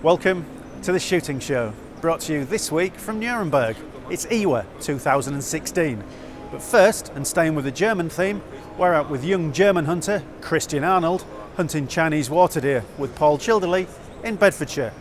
Welcome to the shooting show, brought to you this week from Nuremberg. It's IWA 2016. But first, and staying with the German theme, we're out with young German hunter Christian Arnold, hunting Chinese water deer with Paul Childerley in Bedfordshire.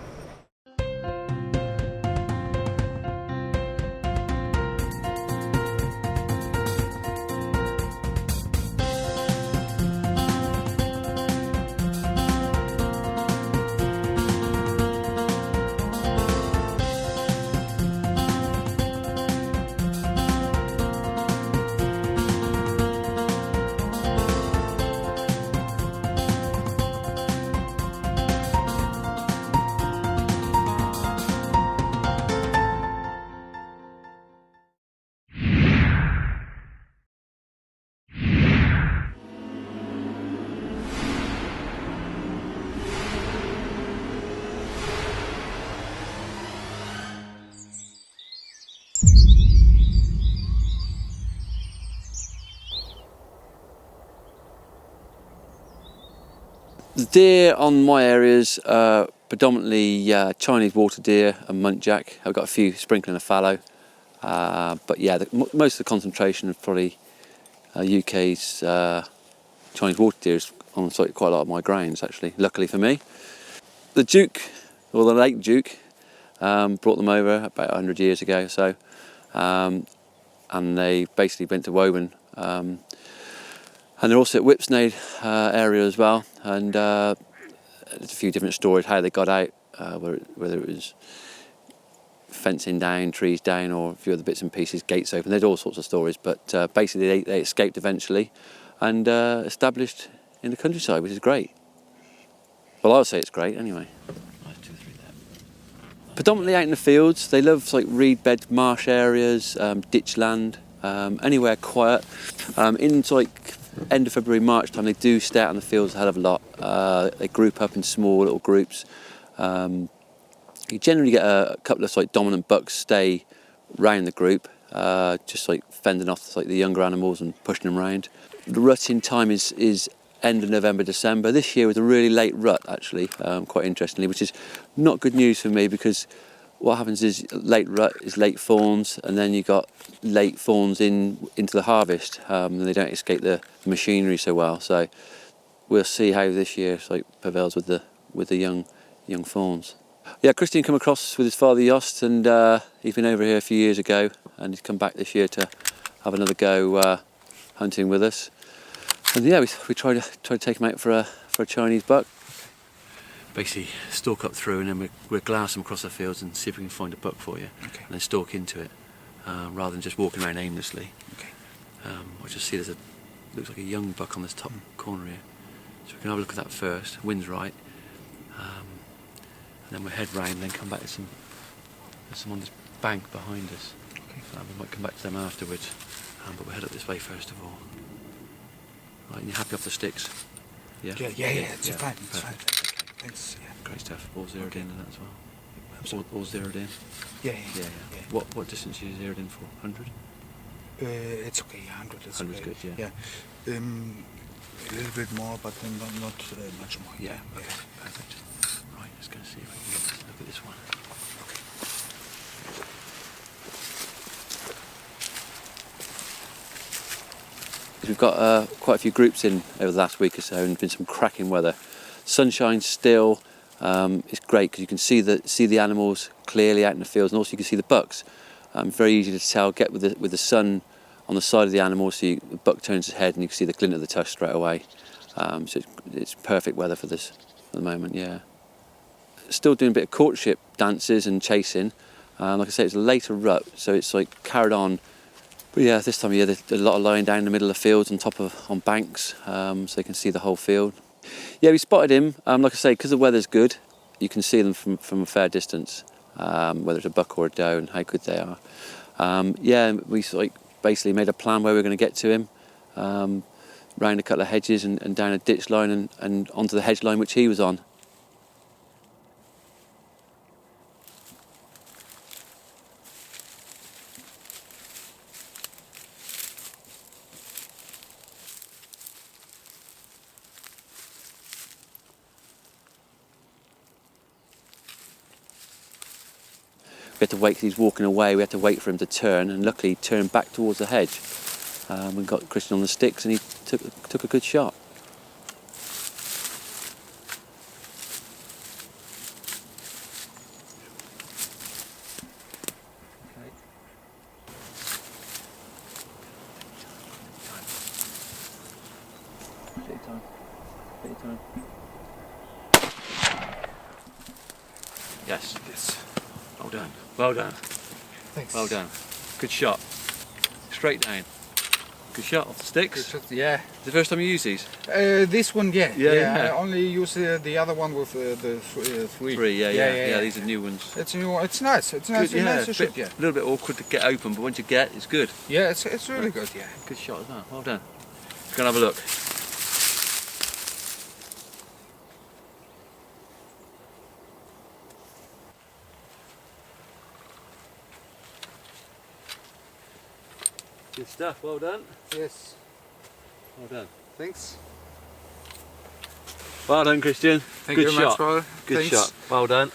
The deer on my areas are predominantly Chinese water deer and muntjac. I've got a few sprinkling a fallow, but yeah, most of the concentration of probably UK's Chinese water deer is on quite a lot of my grounds actually, luckily for me. The Duke, or the late Duke, brought them over about 100 years ago or so, and they basically went to Woburn. And they're also at Whipsnade area as well, and there's a few different stories how they got out, whether it was fencing down, trees down, or a few other bits and pieces, gates open. There's all sorts of stories, but basically they escaped eventually and established in the countryside, which is great. Well, I would say it's great anyway. 1, 2, 3 there. Predominantly out in the fields. They love reed bed, marsh areas, ditch land, anywhere quiet. In end of February, March time, they do stay out in the fields a hell of a lot. They group up in small little groups. You generally get a couple of dominant bucks stay round the group, just fending off the younger animals and pushing them round. The rutting time is end of November, December. This year was a really late rut actually, quite interestingly, which is not good news for me because what happens is late rut is late fawns, and then you got late fawns into the harvest, and they don't escape the machinery so well. So we'll see how this year prevails with the young fawns. Yeah, Christian came across with his father Jost, and he's been over here a few years ago, and he's come back this year to have another go hunting with us. And yeah, we tried to take him out for a Chinese buck. Basically stalk up through, and then we'll glass them across the fields and see if we can find a buck for you. Okay. And then stalk into it, rather than just walking around aimlessly. Okay. I just see looks like a young buck on this top corner here. So we can have a look at that first. Wind's right. And then we'll head round and then come back to some on this bank behind us. Okay. We might come back to them afterwards. But we'll head up this way first of all. Right, and you're happy off the sticks? Yeah, it's fine. It's fine. Thanks. Yeah. Great stuff. All zeroed in and that as well. All zeroed in. Yeah. What distance are you zeroed in for? 100? It's okay. 100. 100's good. Yeah. A little bit more, but not much more. Yeah. Okay. Perfect. Right. Let's go see if we can look at this one. We've got quite a few groups in over the last week or so, and there's been some cracking weather. Sunshine still. It's great because you can see the animals clearly out in the fields, and also you can see the bucks. Very easy to tell. Get with the sun on the side of the animal, so the buck turns his head and you can see the glint of the tusk straight away. So it's perfect weather for this at the moment. Yeah. Still doing a bit of courtship dances and chasing. Like I say, it's a later rut, so it's carried on. But yeah, this time of year there's a lot of lying down in the middle of fields on banks, so they can see the whole field. Yeah, we spotted him. Like I say, because the weather's good, you can see them from a fair distance, whether it's a buck or a doe, and how good they are. Yeah, we basically made a plan where we were going to get to him, round a couple of hedges and down a ditch line and onto the hedge line which he was on. We had to wait, 'cause he's walking away, we had to wait for him to turn, and luckily he turned back towards the hedge. We got Christian on the sticks and he took a good shot. Yes. Yes. Well done. Well done. Thanks. Well done. Good shot. Straight down. Good shot off the sticks. Good shot, yeah. The first time you use these? This one, yeah. Yeah. I only use the other one with the three. Three, yeah. These are new ones. It's new. It's nice. It's nice. Good, Nice to a shoot, yeah. little bit awkward to get open, but once you get, it's good. Yeah, it's really good, yeah. Good shot as well. Well done. Go and have a look. Good stuff. Well done. Yes. Well done. Thanks. Well done, Christian. Thank Good you very shot. much, brother. Good Thanks. shot. Well done.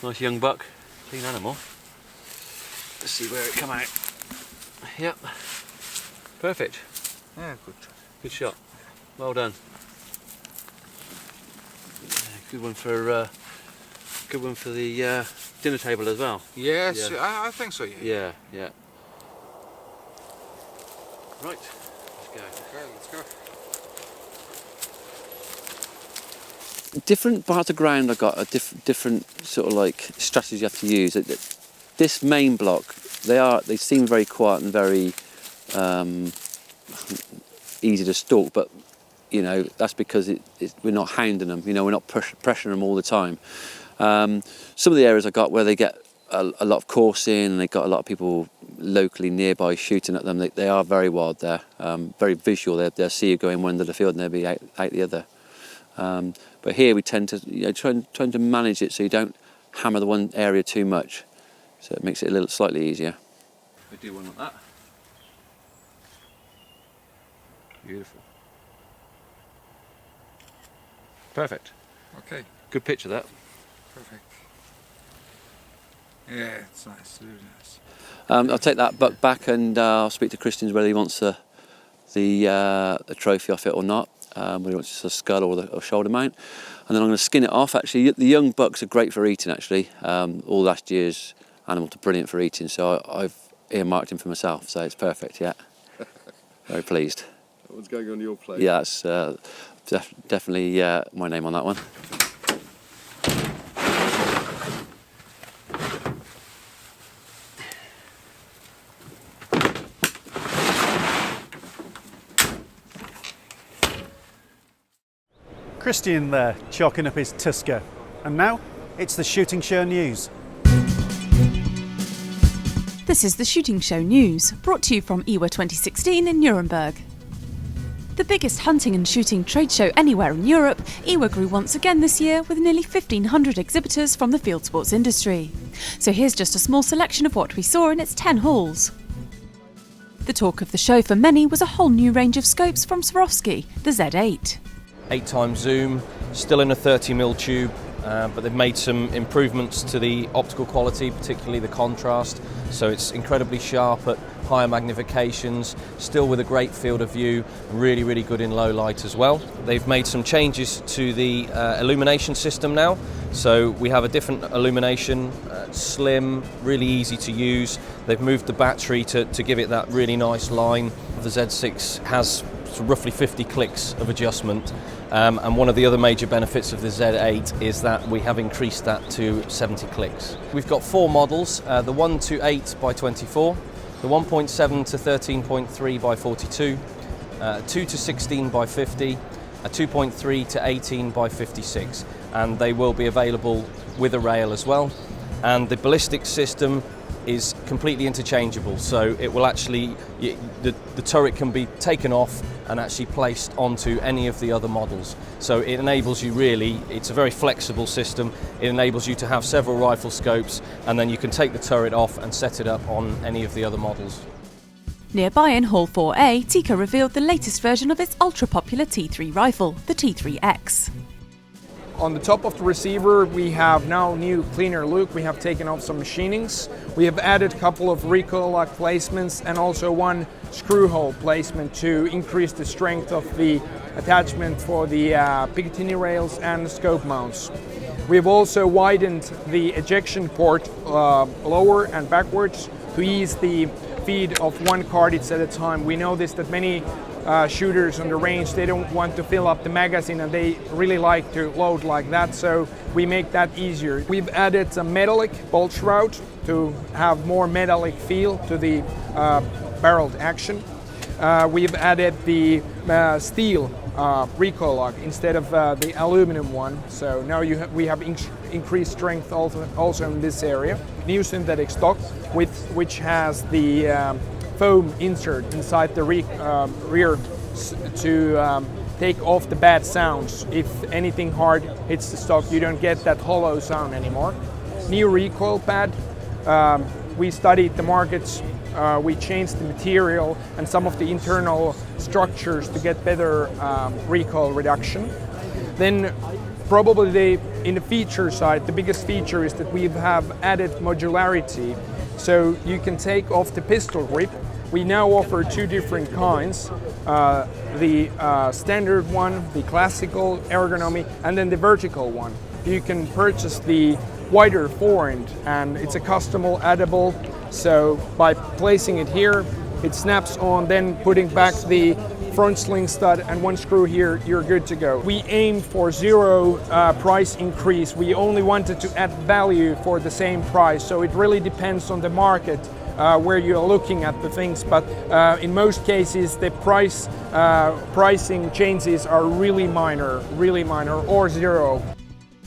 Nice young buck. Clean animal. Let's see where it come out. Yep. Perfect. Yeah, good. Good shot. Well done. Yeah, good one for the dinner table as well. Yes, Yeah. I think so, yeah. Yeah. Right. Let's go. Okay, let's go. Different parts of ground I've got a different sort of like strategies you have to use. This main block, they seem very quiet and very easy to stalk, but you know that's because we're not hounding them. You know, we're not pressuring them all the time. Some of the areas I got where they get a lot of coursing and they got a lot of people locally nearby shooting at them. They are very wild there, very visual. They'll see you going one end of the field and they'll be out the other. But here we tend to trying to manage it so you don't hammer the one area too much, so it makes it a little slightly easier. We do one like that. Beautiful. Perfect. Okay, Good picture that. perfect. Yeah, it's nice, really nice. I'll take that buck back and I'll speak to Christian whether he wants the trophy off it or not. Whether he wants just a skull or the shoulder mount, and then I'm going to skin it off. Actually, the young bucks are great for eating. Actually, all last year's animals are brilliant for eating, so I've earmarked him for myself. So it's perfect. Yeah, very pleased. That one's going on your plate. Yeah, that's definitely my name on that one. Christian there, chalking up his tusker. And now, it's the Shooting Show News. This is the Shooting Show News, brought to you from IWA 2016 in Nuremberg. The biggest hunting and shooting trade show anywhere in Europe, IWA grew once again this year with nearly 1,500 exhibitors from the field sports industry. So here's just a small selection of what we saw in its 10 halls. The talk of the show for many was a whole new range of scopes from Swarovski, the Z8. 8x zoom, still in a 30mm tube, but they've made some improvements to the optical quality, particularly the contrast, so it's incredibly sharp at higher magnifications, still with a great field of view, really, really good in low light as well. They've made some changes to the illumination system now, so we have a different illumination, slim, really easy to use. They've moved the battery to give it that really nice line. The Z6 has roughly 50 clicks of adjustment, and one of the other major benefits of the Z8 is that we have increased that to 70 clicks. We've got 4 models, the 1 to 8 by 24, the 1.7 to 13.3 by 42, 2 to 16 by 50, a 2.3 to 18 by 56, and they will be available with a rail as well. And the ballistic system is completely interchangeable, so it will actually, the turret can be taken off and actually placed onto any of the other models. So it enables you really, it's a very flexible system, it enables you to have several rifle scopes and then you can take the turret off and set it up on any of the other models. Nearby in Hall 4A, Tikka revealed the latest version of its ultra-popular T3 rifle, the T3X. On the top of the receiver we have now new cleaner look. We have taken off some machinings. We have added a couple of recoil lock placements and also one screw hole placement to increase the strength of the attachment for the Picatinny rails and the scope mounts. We have also widened the ejection port lower and backwards to ease the feed of one cartridge at a time. We noticed that many shooters on the range, they don't want to fill up the magazine and they really like to load like that, so we make that easier. We've added a metallic bolt shroud to have more metallic feel to the barreled action. We've added the steel recoil lock instead of the aluminum one, so now we have increased strength also in this area. New synthetic stock which has the foam insert inside the rear to take off the bad sounds. If anything hard hits the stock, you don't get that hollow sound anymore. New recoil pad. We studied the markets, we changed the material and some of the internal structures to get better recoil reduction. Then probably in the feature side, the biggest feature is that we have added modularity. So you can take off the pistol grip. We now offer two different kinds, the standard one, the classical ergonomy, and then the vertical one. You can purchase the wider forend and it's a customizable addable, so by placing it here, it snaps on, then putting back the front sling stud and one screw here, you're good to go. We aim for zero price increase. We only wanted to add value for the same price, so it really depends on the market where you're looking at the things, but in most cases the pricing changes are really minor or zero.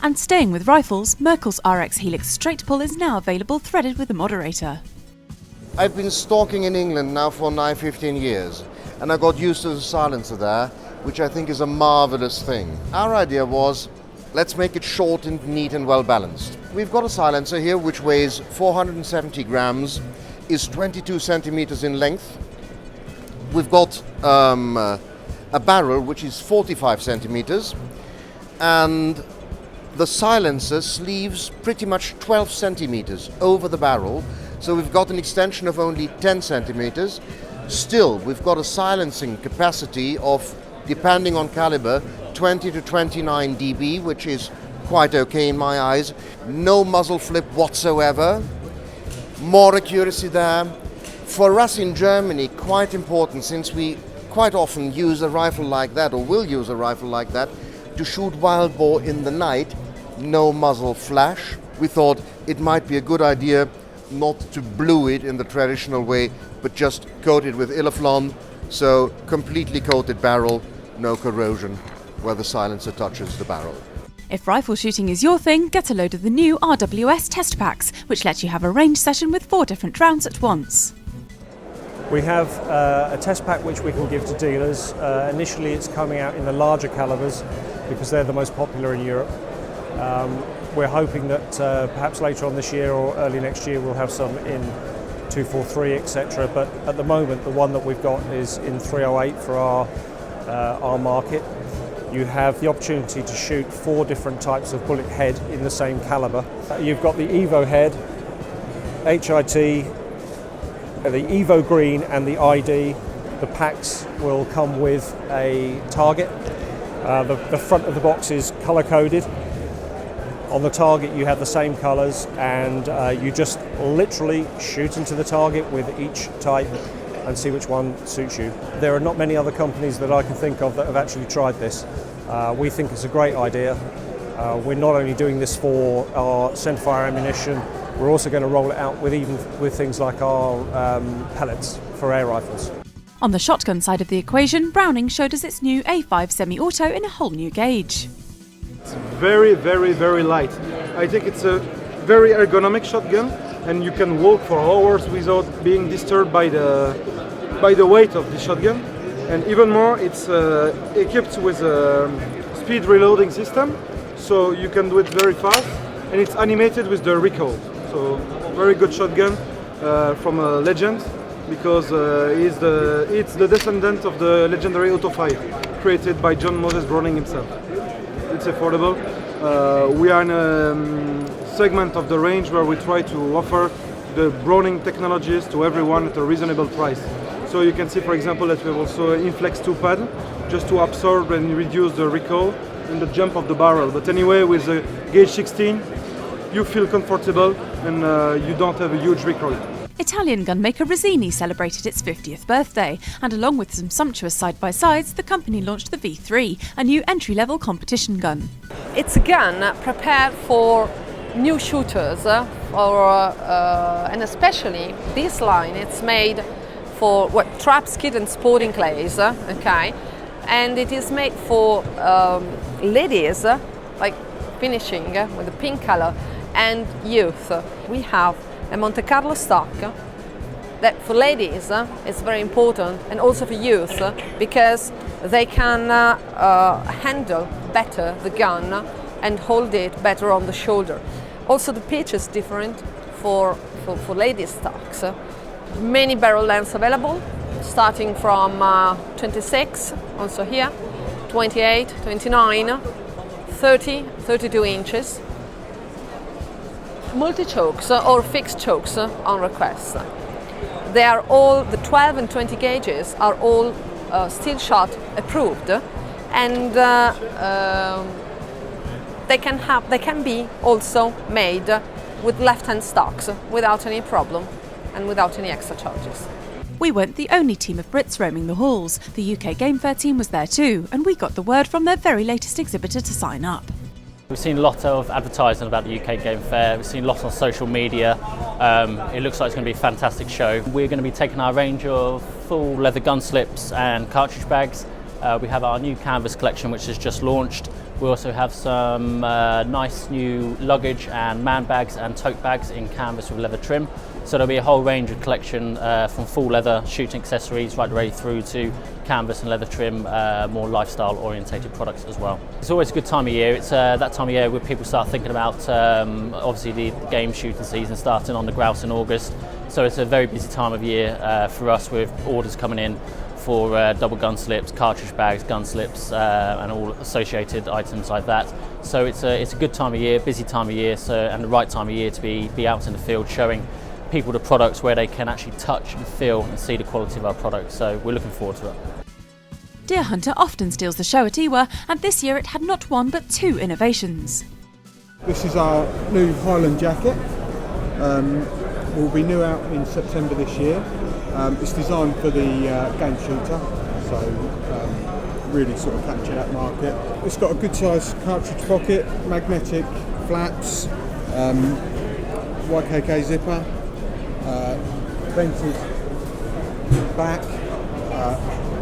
And staying with rifles, Merkel's RX Helix straight pull is now available threaded with a moderator. I've been stalking in England now for 15 years, and I got used to the silencer there, which I think is a marvelous thing. Our idea was, let's make it short and neat and well balanced. We've got a silencer here which weighs 470 grams, is 22 centimeters in length. We've got a barrel which is 45 centimeters, and the silencer sleeves pretty much 12 centimeters over the barrel, so we've got an extension of only 10 centimeters. Still, we've got a silencing capacity of, depending on caliber, 20 to 29 dB, which is quite okay in my eyes. No muzzle flip whatsoever. More accuracy there. For us in Germany, quite important, since we quite often use a rifle like that, or will use a rifle like that, to shoot wild boar in the night. No muzzle flash. We thought it might be a good idea not to blue it in the traditional way, but just coat it with Illaflon, so completely coated barrel, no corrosion where the silencer touches the barrel. If rifle shooting is your thing, get a load of the new RWS test packs, which let you have a range session with 4 different rounds at once. We have a test pack which we can give to dealers. Initially it's coming out in the larger calibers because they're the most popular in Europe. We're hoping that perhaps later on this year or early next year we'll have some in 243, etc. But at the moment the one that we've got is in 308 for our market. You have the opportunity to shoot 4 different types of bullet head in the same caliber. You've got the Evo head, HIT, the Evo green and the ID. The packs will come with a target. The front of the box is color coded. On the target you have the same colours, and you just literally shoot into the target with each type and see which one suits you. There are not many other companies that I can think of that have actually tried this. We think it's a great idea. We're not only doing this for our centerfire ammunition, we're also going to roll it out with things like our pellets for air rifles. On the shotgun side of the equation, Browning showed us its new A5 semi-auto in a whole new gauge. It's very, very, very light. I think it's a very ergonomic shotgun, and you can walk for hours without being disturbed by the weight of the shotgun. And even more, it's equipped with a speed reloading system, so you can do it very fast, and it's animated with the recoil. So very good shotgun from a legend, because it's the descendant of the legendary Auto 5 created by John Moses Browning himself. It's affordable, We are in a segment of the range where we try to offer the Browning technologies to everyone at a reasonable price. So you can see, for example, that we have also an Inflex 2 pad, just to absorb and reduce the recoil and the jump of the barrel. But anyway, with the gauge 16, you feel comfortable and you don't have a huge recoil. Italian gunmaker Rosini celebrated its 50th birthday, and along with some sumptuous side-by-sides, the company launched the V3, a new entry-level competition gun. It's a gun prepared for new shooters, and especially this line, it's made for trap, skid and sporting clays, okay? And it is made for ladies, like finishing with a pink color, and youth. We have a Monte Carlo stock that for ladies is very important, and also for youth, because they can handle better the gun and hold it better on the shoulder. Also the pitch is different for ladies stocks. Many barrel lengths available, starting from 26, also here, 28, 29, 30, 32 inches. Multi-chokes or fixed chokes on request. They are all, the 12 and 20 gauges are all steel shot approved, and they can be also made with left-hand stocks without any problem and without any extra charges. We weren't the only team of Brits roaming the halls. The UK Game Fair team was there too, and we got the word from their very latest exhibitor to sign up. We've seen a lot of advertising about the UK Game Fair. We've seen lots on social media. It looks like it's going to be a fantastic show. We're going to be taking our range of full leather gun slips and cartridge bags. We have our new canvas collection, which has just launched. We also have some nice new luggage and man bags and tote bags in canvas with leather trim. So there'll be a whole range of collection from full leather shooting accessories right the way through to canvas and leather trim, more lifestyle orientated products as well. It's always a good time of year. It's that time of year where people start thinking about obviously the game shooting season starting on the grouse in August. So it's a very busy time of year for us, with orders coming in for double gun slips, cartridge bags, gun slips, and all associated items like that. So it's a good time of year, busy time of year, and the right time of year to be out in the field showing people the products where they can actually touch and feel and see the quality of our products. So we're looking forward to it. Deer Hunter often steals the show at IWA, and this year it had not one but two innovations. This is our new Highland jacket. Will be new out in September this year. It's designed for the game shooter, so really sort of capture that market. It's got a good size cartridge pocket, magnetic flaps, YKK zipper, vented back.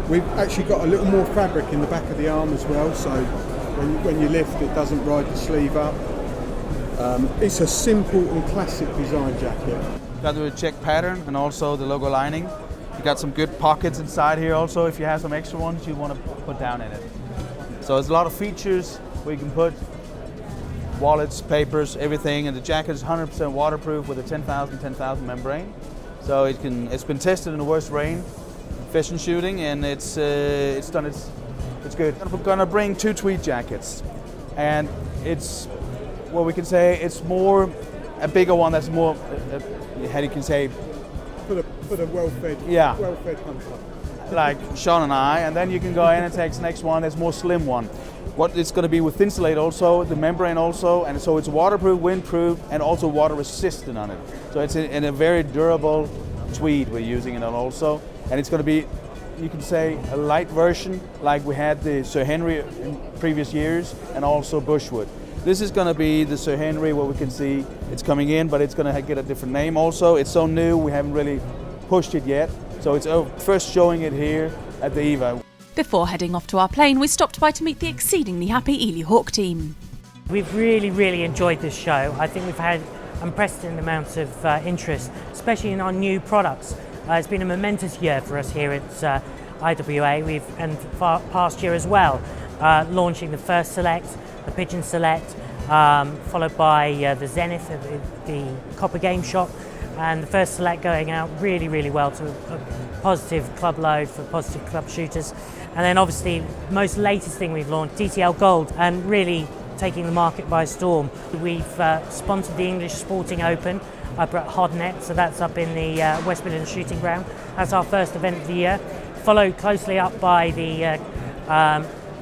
We've actually got a little more fabric in the back of the arm as well, so when you lift it doesn't ride the sleeve up. It's a simple and classic design jacket. Got the check pattern and also the logo lining. You got some good pockets inside here also if you have some extra ones you want to put down in it. So there's a lot of features where you can put wallets, papers, everything, and the jacket is 100% waterproof with a 10,000 membrane. So it's been tested in the worst rain, fish and shooting, and it's good. We're gonna bring two tweed jackets, and it's what we can say. It's more a bigger one that's more how you can say for the well-fed hunter. Like Sean and I, and then you can go in and take the next one. There's more slim one. What it's going to be with Thinsulate also, the membrane also, and so it's waterproof, windproof, and also water resistant on it. So it's in a very durable tweed we're using it on also, and it's going to be, you can say, a light version like we had the Sir Henry in previous years, and also Bushwood. This is going to be the Sir Henry, what we can see. It's coming in, but it's going to get a different name also. It's so new, we haven't really pushed it yet. So it's first showing it here at the IWA. Before heading off to our plane, we stopped by to meet the exceedingly happy Ely Hawk team. We've really enjoyed this show. I think we've had unprecedented amounts of interest, especially in our new products. It's been a momentous year for us here at IWA, and past year as well, launching the first Select, the Pigeon Select, followed by the Zenith, the Copper Game Shop, and the first Select going out really well to a positive club load for positive club shooters. And then obviously most latest thing we've launched, DTL Gold, and really taking the market by storm. We've sponsored the English Sporting Open up at hundredth, so that's up in the West Midlands Shooting Ground. That's our first event of the year, followed closely up by the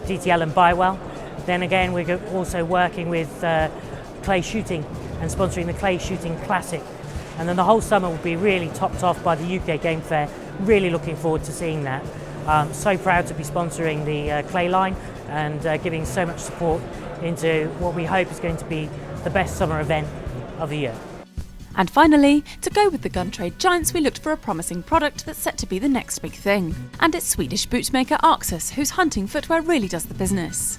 DTL and Bywell. Then again, we're also working with clay shooting and sponsoring the Clay Shooting Classic. And then the whole summer will be really topped off by the UK Game Fair. Really looking forward to seeing that. So proud to be sponsoring the clay line and giving so much support into what we hope is going to be the best summer event of the year. And finally, to go with the gun trade giants, we looked for a promising product that's set to be the next big thing. And it's Swedish bootmaker Arxus, whose hunting footwear really does the business.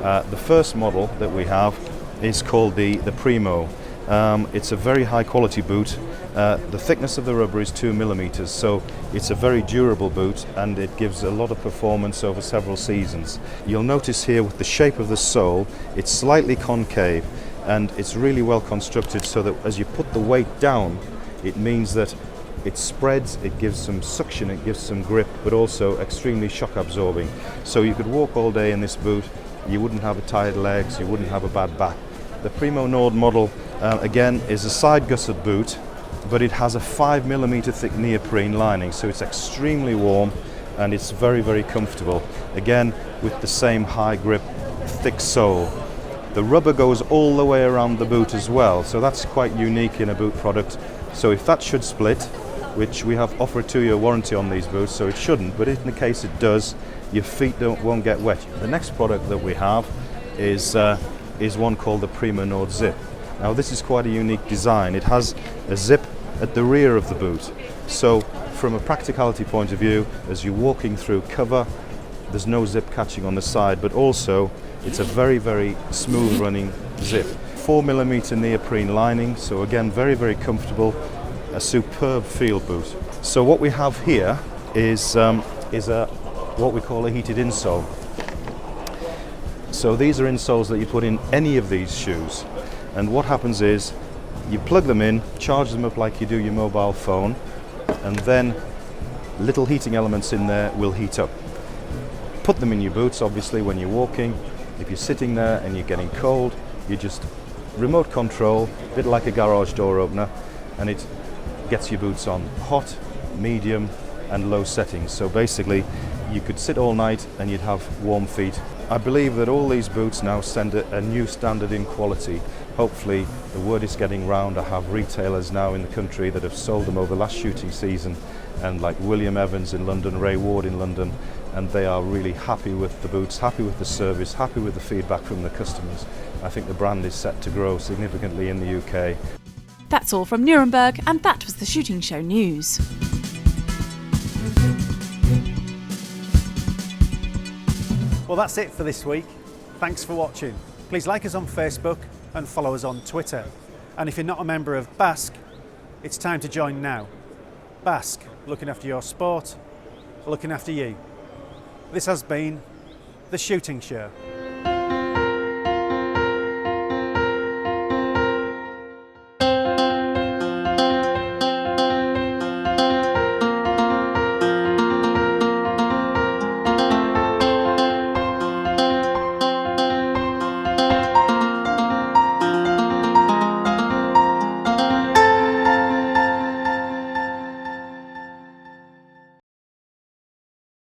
The first model that we have is called the Primo. It's a very high quality boot. The thickness of the rubber is 2 millimeters, so it's a very durable boot and it gives a lot of performance over several seasons. You'll notice here with the shape of the sole, it's slightly concave and it's really well constructed so that as you put the weight down, it means that it spreads, it gives some suction, it gives some grip, but also extremely shock absorbing. So you could walk all day in this boot, you wouldn't have tired legs, you wouldn't have a bad back. The Primo Nord model again is a side gusset boot, but it has a 5 millimeter thick neoprene lining, so it's extremely warm and it's very, very comfortable. Again, with the same high grip, thick sole. The rubber goes all the way around the boot as well, so that's quite unique in a boot product. So if that should split, which we have offered a 2-year warranty on these boots, so it shouldn't, but in the case it does, your feet won't get wet. The next product that we have is one called the Primo Nord Zip. Now this is quite a unique design. It has a zip at the rear of the boot. So from a practicality point of view, as you're walking through cover, there's no zip catching on the side, but also it's a very, very smooth running zip. 4 millimeter neoprene lining, so again, very, very comfortable, a superb field boot. So what we have here is what we call a heated insole. So these are insoles that you put in any of these shoes. And what happens is you plug them in, charge them up like you do your mobile phone, and then little heating elements in there will heat up. Put them in your boots, obviously, when you're walking. If you're sitting there and you're getting cold, you just remote control, a bit like a garage door opener, and it gets your boots on hot, medium, and low settings. So basically, you could sit all night and you'd have warm feet. I believe that all these boots now send a new standard in quality. Hopefully the word is getting round. I have retailers now in the country that have sold them over the last shooting season, and like William Evans in London, Ray Ward in London, and they are really happy with the boots, happy with the service, happy with the feedback from the customers. I think the brand is set to grow significantly in the UK. That's all from Nuremberg, and that was the Shooting Show News. Well, that's it for this week. Thanks for watching. Please like us on Facebook and follow us on Twitter. And if you're not a member of BASC, it's time to join now. BASC, looking after your sport, looking after you. This has been The Shooting Show.